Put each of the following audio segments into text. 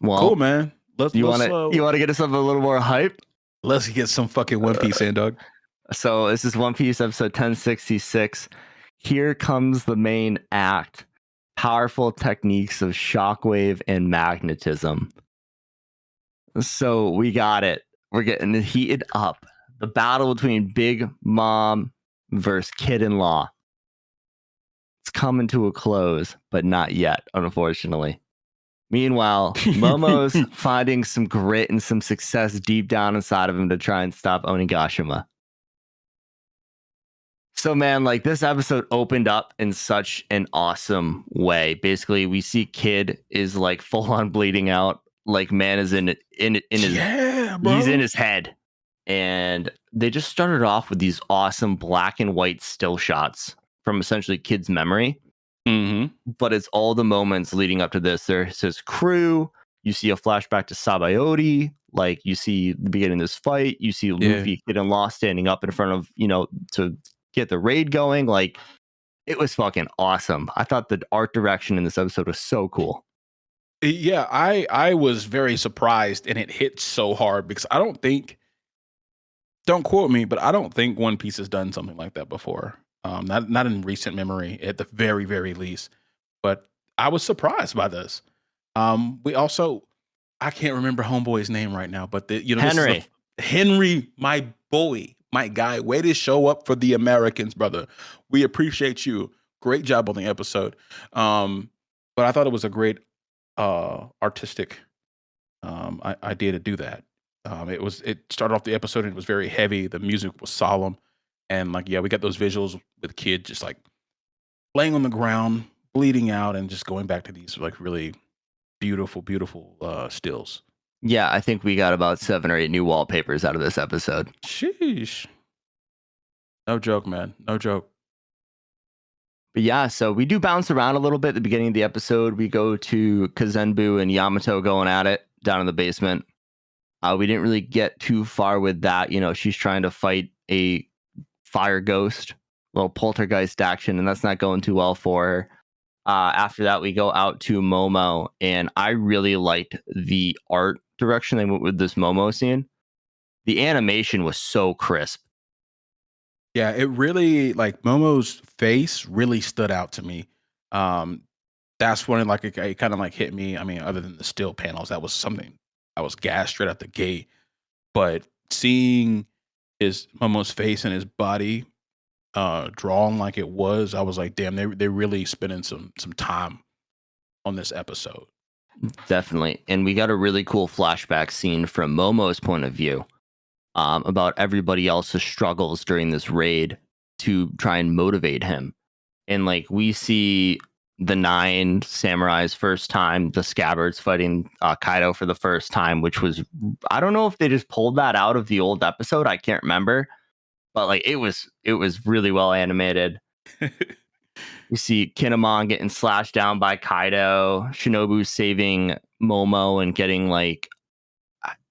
Cool, Well, man. you wanna get us up a little more hype? Let's get some fucking One Piece in, dog. So this is One Piece episode 1066. Here comes the main act. Powerful techniques of shockwave and magnetism. So we got it. We're getting it heated up. The battle between Big Mom versus Kid-in-Law. It's coming to a close, but not yet, unfortunately. Meanwhile, Momo's finding some grit and some success deep down inside of him to try and stop Onigashima. So, man, like this episode opened up in such an awesome way. Basically, we see Kid is like full on bleeding out. Like, man is in his he's in his head. And they just started off with these awesome black and white still shots from essentially Kid's memory. But it's all the moments leading up to this. There's his crew. You see a flashback to Sabayori. Like you see the beginning of this fight. You see Luffy, Kid, and Law standing up in front of, to get the raid going. Like it was fucking awesome. I thought the art direction in this episode was so cool. Yeah, I was very surprised, and it hit so hard because don't quote me, but I don't think One Piece has done something like that before. Not in recent memory, at the very, very least. But I was surprised by this. We also, I can't remember Homeboy's name right now, but Henry. Henry, my boy, my guy, way to show up for the Americans, brother. We appreciate you. Great job on the episode. But I thought it was a great artistic idea to do that. It started off the episode and it was very heavy. The music was solemn, and we got those visuals with Kid just like laying on the ground, bleeding out, and just going back to these like really beautiful, beautiful stills. Yeah, I think we got about 7 or 8 new wallpapers out of this episode. Sheesh. No joke, man. No joke. But yeah, so we do bounce around a little bit at the beginning of the episode. We go to Kazenbu and Yamato going at it down in the basement. We didn't really get too far with that. She's trying to fight a fire ghost, little poltergeist action, and that's not going too well for her. After that, we go out to Momo, and I really liked the art direction they went with this Momo scene. The animation was so crisp. Yeah, it really like Momo's face really stood out to me. That's when it kind of like hit me. I mean, other than the still panels, that was something I was gassed straight out the gate. But seeing his Momo's face and his body drawn like it was, I was like, damn, they really spending some time on this episode. Definitely. And we got a really cool flashback scene from Momo's point of view about everybody else's struggles during this raid to try and motivate him. And like we see the 9 samurais first time, the scabbards fighting Kaido for the first time, which was, I don't know if they just pulled that out of the old episode. I can't remember, but like it was really well animated. You see Kinemon getting slashed down by Kaido, Shinobu saving Momo and getting like,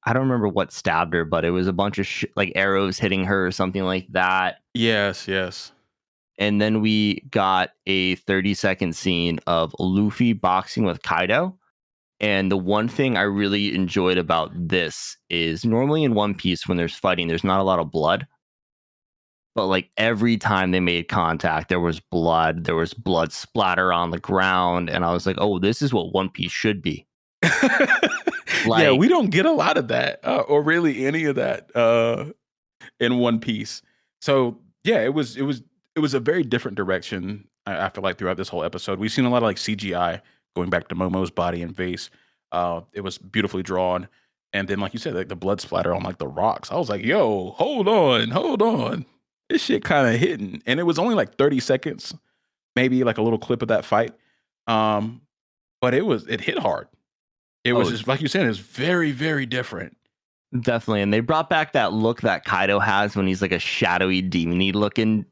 I don't remember what stabbed her, but it was a bunch of like arrows hitting her or something like that. Yes. And then we got a 30-second scene of Luffy boxing with Kaido. And the one thing I really enjoyed about this is normally in One Piece, when there's fighting, there's not a lot of blood. But like every time they made contact, there was blood splatter on the ground. And I was like, oh, this is what One Piece should be. Yeah, we don't get a lot of that or really any of that in One Piece. So yeah, it was a very different direction. I feel like throughout this whole episode, we've seen a lot of like CGI going back to Momo's body and face. It was beautifully drawn, and then like you said, like the blood splatter on like the rocks. I was like, yo, hold on, this shit kind of hitting, and it was only like 30 seconds, maybe like a little clip of that fight. But it hit hard. It was just like you said, it's very, very different. Definitely. And they brought back that look that Kaido has when he's like a shadowy, demony looking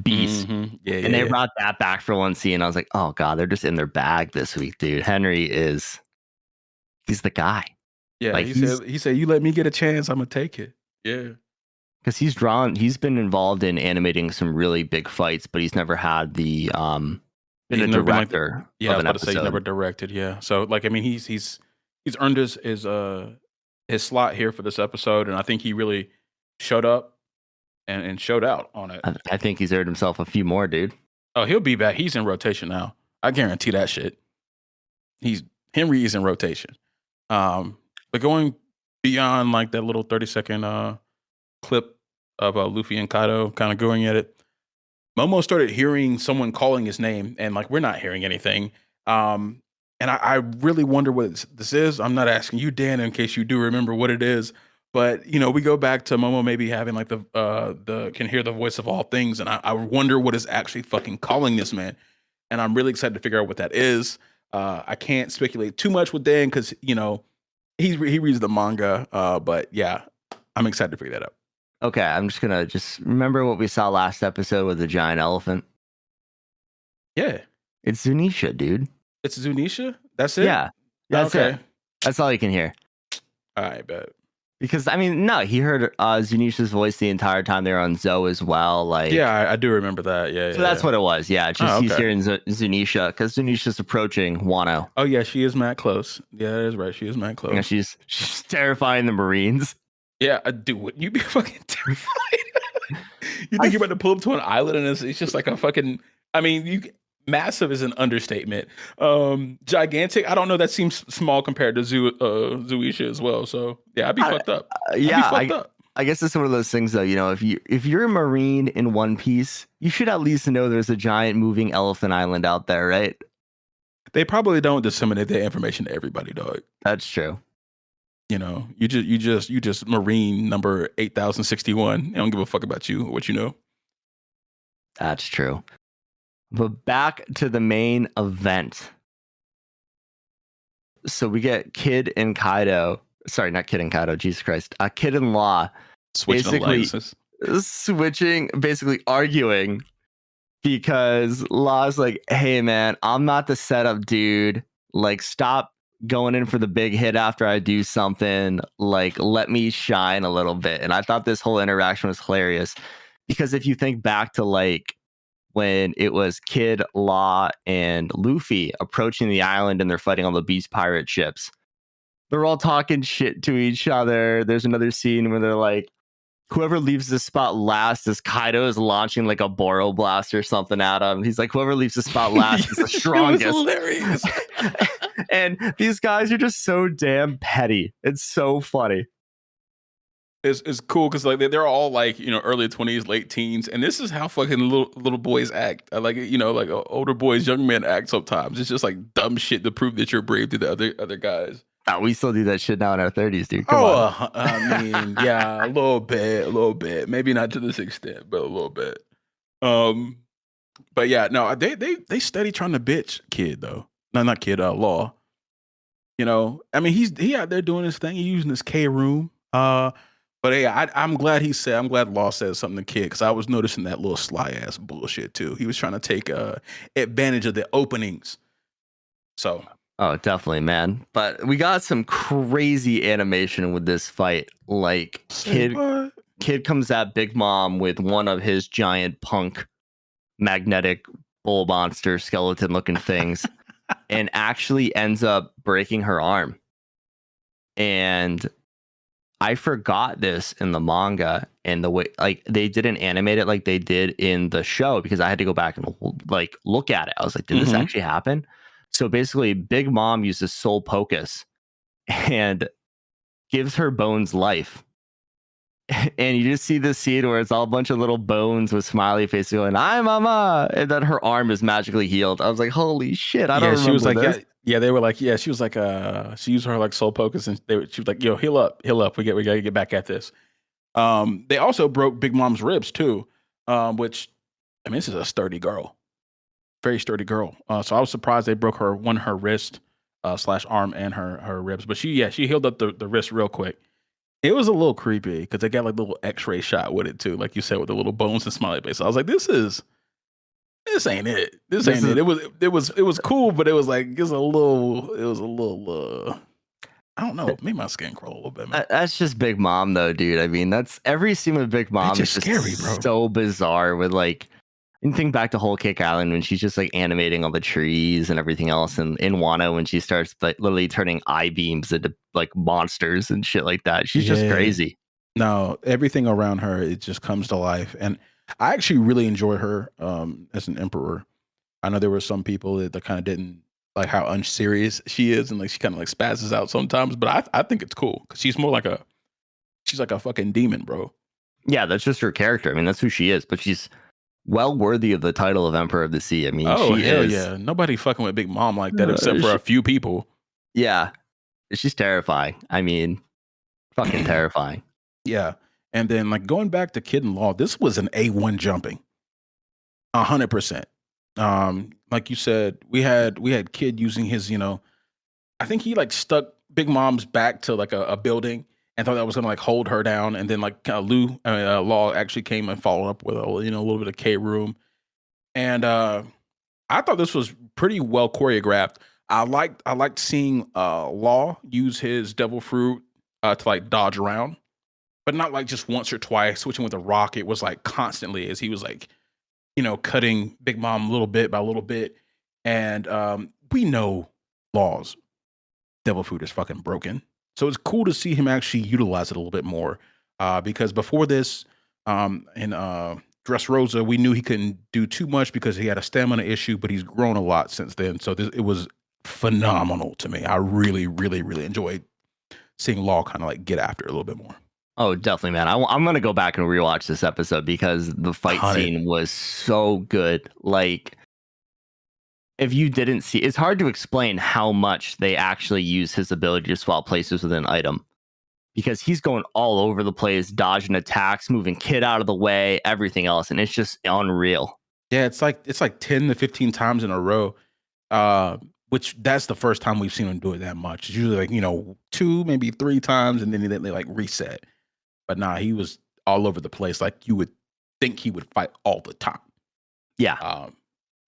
beast. Mm-hmm. Yeah, and they brought that back for one scene. I was like, oh God, they're just in their bag this week, dude. He's the guy. Yeah, like he said, you let me get a chance, I'm gonna take it. Yeah. Because he's been involved in animating some really big fights, but he's never had the been a director. I was about to say he's never directed, yeah. So like I mean he's he's earned his slot here for this episode, and I think he really showed up and showed out on it. I think he's earned himself a few more, dude. Oh, he'll be back. He's in rotation now. I guarantee that shit. Henry is in rotation. But going beyond like that little 30-second clip of Luffy and Kaido kind of going at it, Momo started hearing someone calling his name, and like we're not hearing anything. And I really wonder what this is. I'm not asking you, Dan, in case you do remember what it is. But we go back to Momo maybe having like the can hear the voice of all things, and I wonder what is actually fucking calling this man. And I'm really excited to figure out what that is. I can't speculate too much with Dan because he reads the manga. But yeah, I'm excited to figure that out. Okay, I'm just gonna remember what we saw last episode with the giant elephant. Yeah, it's Zunisha, dude. It's Zunisha? That's it? Yeah. That's okay. It. That's all you can hear. All right, bet. Because no, he heard Zunisha's voice the entire time they were on Zoe as well. Like, yeah, I do remember that. Yeah. So that's what it was. Yeah, just he's hearing Zunisha because Zunisha's approaching Wano. Oh yeah, she is mad close. Yeah, that is right. She is mad close. Yeah, she's terrifying the Marines. Yeah, dude, wouldn't you be fucking terrified? You think you're about to pull up to an island and it's just like a fucking. I mean, massive is an understatement. Gigantic, I don't know. That seems small compared to Zuisha as well. So yeah, I'd be fucked up. I guess it's one of those things though. If you're a Marine in One Piece, you should at least know there's a giant moving elephant island out there, right? They probably don't disseminate that information to everybody, dog. That's true. You just Marine number 8061. I don't give a fuck about you or what you know. That's true. But back to the main event. So we get Kid and Kaido. Sorry, not Kid and Kaido. Jesus Christ. Kid and Law. Basically arguing because Law's like, hey, man, I'm not the setup dude. Like, stop going in for the big hit after I do something. Like, let me shine a little bit. And I thought this whole interaction was hilarious because if you think back to like, when it was Kid, Law, and Luffy approaching the island and they're fighting on the beast pirate ships. They're all talking shit to each other. There's another scene where they're like, whoever leaves this spot last is Kaido is launching like a Boro blast or something at him. He's like, whoever leaves the spot last is the strongest. It was hilarious. And these guys are just so damn petty. It's so funny. It's cool because like they're all like early 20s, late teens, and this is how fucking little boys act. Like like older boys, young men act sometimes. It's just like dumb shit to prove that you're brave to the other guys. Oh, we still do that shit now in our 30s, dude. Come on. I mean, yeah, a little bit. Maybe not to this extent, but a little bit. But yeah, no, they steady trying to bitch Kid though. No, not Kid. Law. I mean, he out there doing his thing. He's using his K room. But hey, I'm glad Law said something to Kid because I was noticing that little sly ass bullshit too. He was trying to take advantage of the openings. So. Oh, definitely, man. But we got some crazy animation with this fight. Like Kid comes at Big Mom with one of his giant punk magnetic bull monster skeleton looking things and actually ends up breaking her arm. And I forgot this in the manga and the way like they didn't animate it like they did in the show because I had to go back and like look at it. I was like, did this actually happen? So basically, Big Mom uses Soul Pocus and gives her bones life. And you just see this scene where it's all a bunch of little bones with smiley faces going, "Hi, Mama," and then her arm is magically healed. I was like, "Holy shit!" I don't remember. She was like, this. Yeah, they were like, yeah, she was like, she used her like Soul Pocus, and she was like, "Yo, heal up. We gotta get back at this." They also broke Big Mom's ribs too, which I mean, this is a sturdy girl. Very sturdy girl. So I was surprised they broke her wrist / arm and her ribs. But she healed up the wrist real quick. It was a little creepy because they got like a little X-ray shot with it too, like you said, with the little bones and smiley face. So I was like, this ain't it. This ain't it. It was cool, but it was like it was a little I don't know. Made my skin crawl a little bit. Man. That's just Big Mom though, dude. I mean, that's every scene with Big Mom is just scary, bro. So bizarre with like And think back to Whole Cake Island when she's just like animating all the trees and everything else, and in Wano when she starts like literally turning eye beams into like monsters and shit like that. She's just crazy. No, everything around her, it just comes to life. And I actually really enjoy her as an emperor. I know there were some people that kind of didn't like how unserious she is, and like she kind of like spazzes out sometimes. But I think it's cool because she's more like she's like a fucking demon, bro. Yeah, that's just her character. I mean, that's who she is. But she's well worthy of the title of Emperor of the Sea. I mean, Oh she hell is. yeah! Nobody fucking with Big Mom like that except for a few people. Yeah, she's terrifying. I mean, fucking terrifying. Yeah, and then like going back to Kid in Law, this was an A1 jumping, 100%. Like you said, we had Kid using his, I think he like stuck Big Mom's back to like a building and thought that was gonna like hold her down, and then like Law actually came and followed up with a little bit of K room, and I thought this was pretty well choreographed. I liked seeing Law use his devil fruit to like dodge around, but not like just once or twice switching with a rock. It was like constantly as he was like cutting Big Mom little bit by little bit, and we know Law's devil fruit is fucking broken. So it's cool to see him actually utilize it a little bit more. Because before this, in Dressrosa, we knew he couldn't do too much because he had a stamina issue, but he's grown a lot since then. So it was phenomenal to me. I really, really, really enjoyed seeing Law kind of like get after it a little bit more. Oh, definitely, man. I'm gonna go back and rewatch this episode because the fight scene was so good. Like, if you didn't see, it's hard to explain how much they actually use his ability to swap places with an item, because he's going all over the place, dodging attacks, moving Kid out of the way, everything else, and it's just unreal. Yeah, it's like 10 to 15 times in a row. Which that's the first time we've seen him do it that much. It's usually like, 2, maybe 3 times, and then they like reset. But nah, he was all over the place. Like you would think he would fight all the time. Yeah.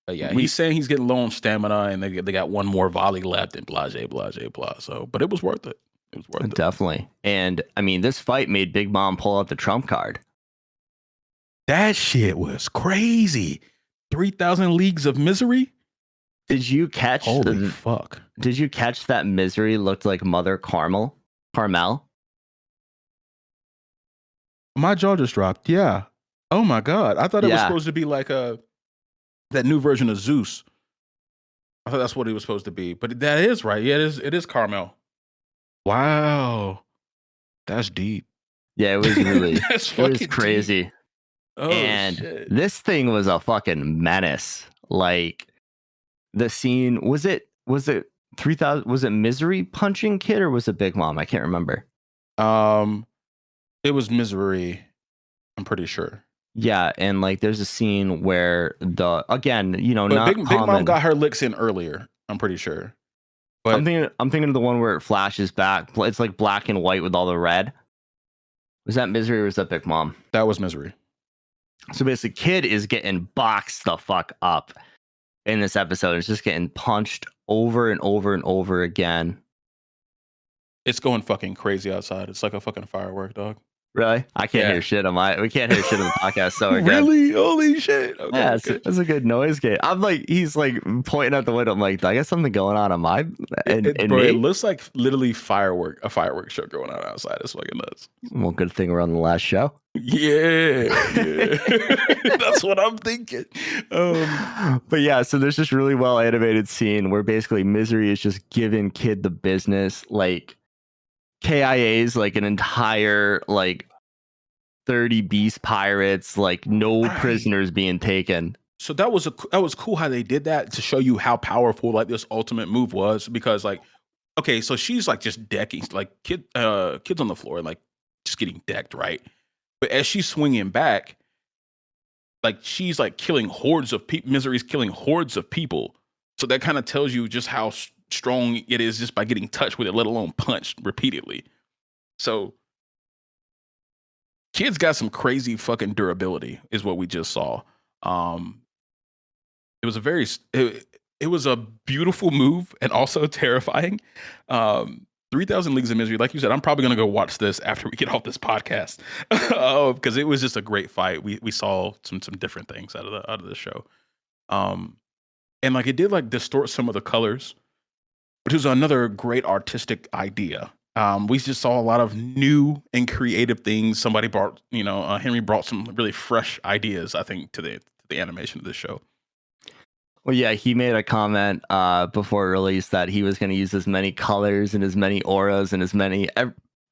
But yeah, he's saying he's getting low on stamina, and they got one more volley left, and blah, blah, blah. So, but it was worth it. It was worth it. Definitely. And I mean, this fight made Big Mom pull out the trump card. That shit was crazy. 3,000 Leagues of Misery. Did you catch? Holy fuck! Did you catch that Misery looked like Mother Carmel? My jaw just dropped. Yeah. Oh my god! I thought it was supposed to be like that new version of Zeus. I thought that's what he was supposed to be. But that is right. Yeah, it is Carmel. Wow. That's deep. Yeah, it was really it was crazy. Deep. Oh, and shit. This thing was a fucking menace. Like, the scene, was it 3,000, was it Misery punching Kid, or was it Big Mom? I can't remember. It was Misery, I'm pretty sure. Yeah, and like there's a scene where Big Mom got her licks in earlier, I'm pretty sure. But I'm thinking of the one where it flashes back. It's like black and white with all the red. Was that Misery or was that Big Mom? That was Misery. So basically, Kid is getting boxed the fuck up in this episode. It's just getting punched over and over and over again. It's going fucking crazy outside. It's like a fucking firework, dog. Really? I can't hear shit we can't hear shit on the podcast. So really? Holy shit. Okay, yeah, it's a good noise gate. I'm like, he's like pointing out the window. I'm like, I got something going on my it looks like literally a firework show going on outside. It's fucking nuts. Well, good thing we're on the last show. Yeah. That's what I'm thinking. But yeah, so there's this really well animated scene where basically Misery is just giving Kid the business, like KIA's like an entire like 30 beast pirates, like no prisoners being taken. So that was cool how they did that to show you how powerful like this ultimate move was, because like, okay, so she's like just decking like kids on the floor and like just getting decked, right? But as she's swinging back, like she's like killing hordes of people. Misery's killing hordes of people. So that kind of tells you just how strong it is just by getting touched with it, let alone punched repeatedly. So Kid's got some crazy fucking durability, is what we just saw. It was a beautiful move and also terrifying. 3,000 Leagues of Misery, like you said, I'm probably gonna go watch this after we get off this podcast. Oh, because it was just a great fight. We saw some different things out of the show. Um, and like it did like distort some of the colors, which is another great artistic idea. We just saw a lot of new and creative things. Somebody brought, Henry brought some really fresh ideas, I think, to the animation of this show. Well, yeah, he made a comment before release that he was going to use as many colors and as many auras and as many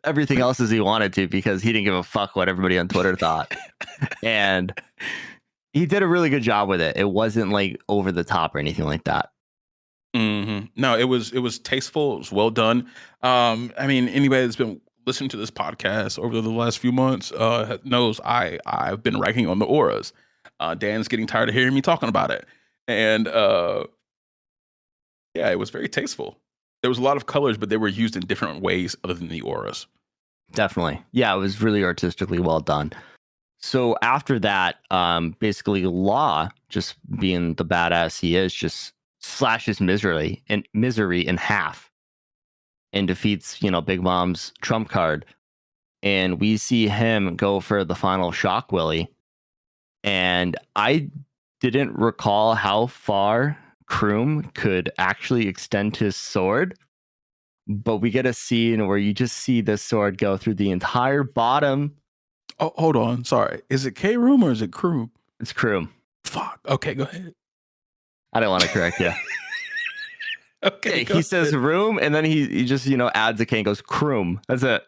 everything else as he wanted to, because he didn't give a fuck what everybody on Twitter thought. And he did a really good job with it. It wasn't like over the top or anything like that. Mm-hmm. No, it was tasteful. It was well done. I mean, anybody that's been listening to this podcast over the last few months knows I've been ranking on the auras. Dan's getting tired of hearing me talking about it, and yeah, it was very tasteful. There was a lot of colors, but they were used in different ways other than the auras. Definitely, yeah, it was really artistically well done. So after that, basically, Law, just being the badass he is, just slashes misery in half and defeats, Big Mom's trump card. And we see him go for the final shock willy. And I didn't recall how far Kroom could actually extend his sword. But we get a scene where you just see this sword go through the entire bottom. Oh, hold on. Sorry. Is it K-Room or is it Kroom? It's Kroom. Fuck. Okay, go ahead. I didn't want to correct you. Okay. He says room, and then he just, adds a K and goes Kroom. That's it.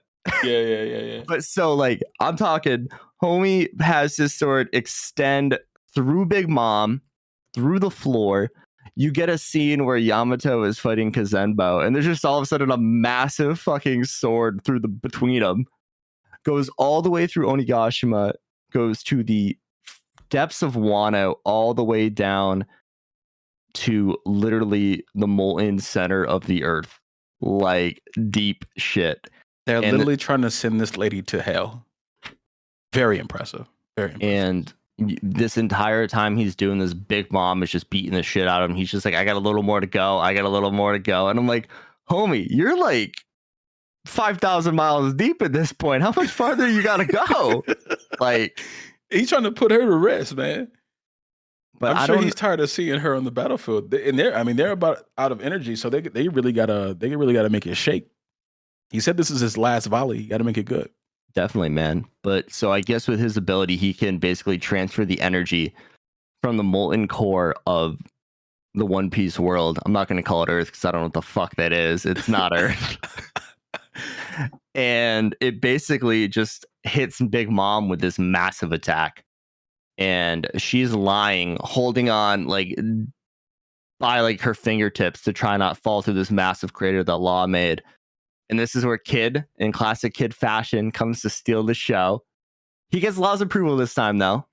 Yeah. But so, like, I'm talking, homie has his sword extend through Big Mom, through the floor. You get a scene where Yamato is fighting Kazenbo, and there's just all of a sudden a massive fucking sword through between them. Goes all the way through Onigashima, goes to the depths of Wano, all the way down to literally the molten center of the earth. Like, deep shit. They're literally trying to send this lady to hell. Very impressive. Very impressive. And this entire time he's doing this, Big Mom is just beating the shit out of him. He's just like, I got a little more to go. I got a little more to go. And I'm like, homie, you're like 5,000 miles deep at this point. How much farther you got to go? Like, he's trying to put her to rest, man. But I'm sure he's tired of seeing her on the battlefield. And they're about out of energy, so they really gotta make it shake. He said this is his last volley. You got to make it good. Definitely, man. But so I guess with his ability, he can basically transfer the energy from the molten core of the One Piece world. I'm not going to call it Earth because I don't know what the fuck that is. It's not Earth. And it basically just hits Big Mom with this massive attack. And she's lying, holding on like by like her fingertips to try not fall through this massive crater that Law made. And this is where Kid, in classic Kid fashion, comes to steal the show. He gets Law's approval this time, though.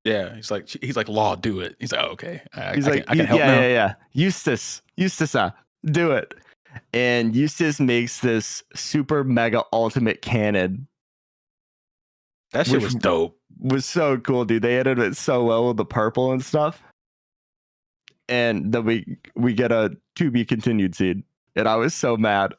Yeah, he's like, Law, do it. He's like, okay, I can help now. Yeah. Eustace, do it. And Eustace makes this super mega ultimate cannon. That shit was dope. Was so cool, dude. They edited it so well with the purple and stuff. And then we get a to be continued scene, and I was so mad.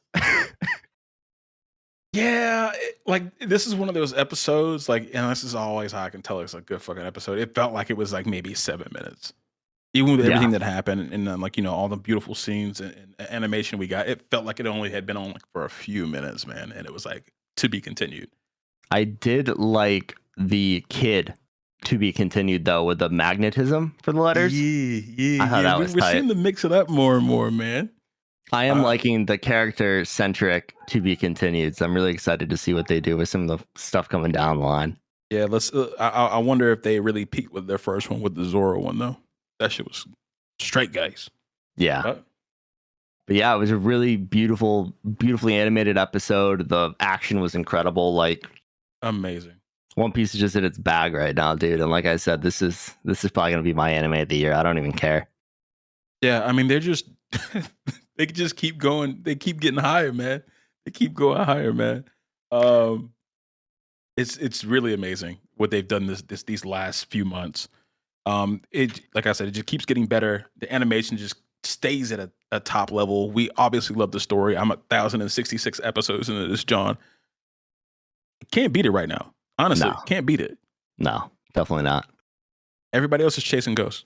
Yeah, like this is one of those episodes, like, and this is always how I can tell it's a good fucking episode. It felt like it was like maybe 7 minutes, even with everything that happened, and then like all the beautiful scenes and animation we got. It felt like it only had been on like for a few minutes, man, and it was like to be continued. I did like the Kid to be continued though, with the magnetism for the letters. Yeah. I thought that was we're tight. seeing them mix it up more and more, man. I am liking the character centric to be continued. So I'm really excited to see what they do with some of the stuff coming down the line. Yeah, let's. I wonder if they really peaked with their first one with the Zoro one though. That shit was straight, guys. Yeah. But yeah, it was a really beautifully animated episode. The action was incredible. Like, amazing. One Piece is just in its bag right now, dude. And like I said, this is probably gonna be my anime of the year. I don't even care. Yeah, I mean they're just they just keep going. They keep getting higher, man. They keep going higher, man. It's really amazing what they've done these last few months. It, like I said, it just keeps getting better. The animation just stays at a top level. We obviously love the story. I'm 1,066 episodes into this, John. Can't beat it right now. Honestly, No. can't beat it. No, definitely not. Everybody else is chasing ghosts.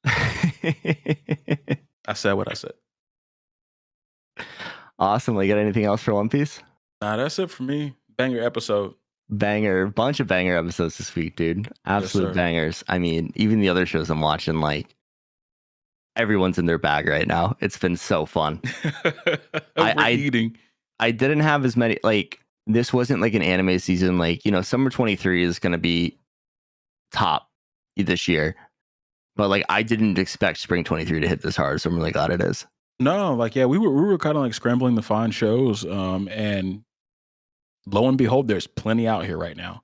I said what I said. Awesome. We got anything else for One Piece? Nah, that's it for me. Banger episode. Bunch of banger episodes this week, dude. Absolute Yes, bangers. I mean, even the other shows I'm watching, like, everyone's in their bag right now. It's been so fun. Overeating. I didn't have as many, like, this wasn't like an anime season. Like, you know, summer 23 is going to be top this year. But like, I didn't expect spring 23 to hit this hard. So I'm really glad it is. No, like, yeah, we were kind of like scrambling to find shows. And lo and behold, there's plenty out here right now.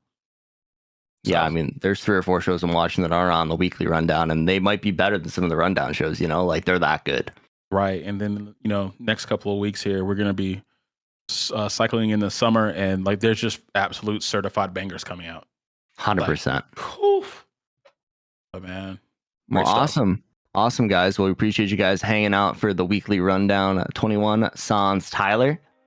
Yeah, I mean, there's 3 or 4 shows I'm watching that are on the weekly rundown, and they might be better than some of the rundown shows, you know, like they're that good. Right. And then, you know, next couple of weeks here, we're going to be cycling in the summer, and like there's just absolute certified bangers coming out. 100%. Like, oh, man. Well, awesome. Awesome, guys. Well, we appreciate you guys hanging out for the weekly rundown. 21, Sans, Tyler.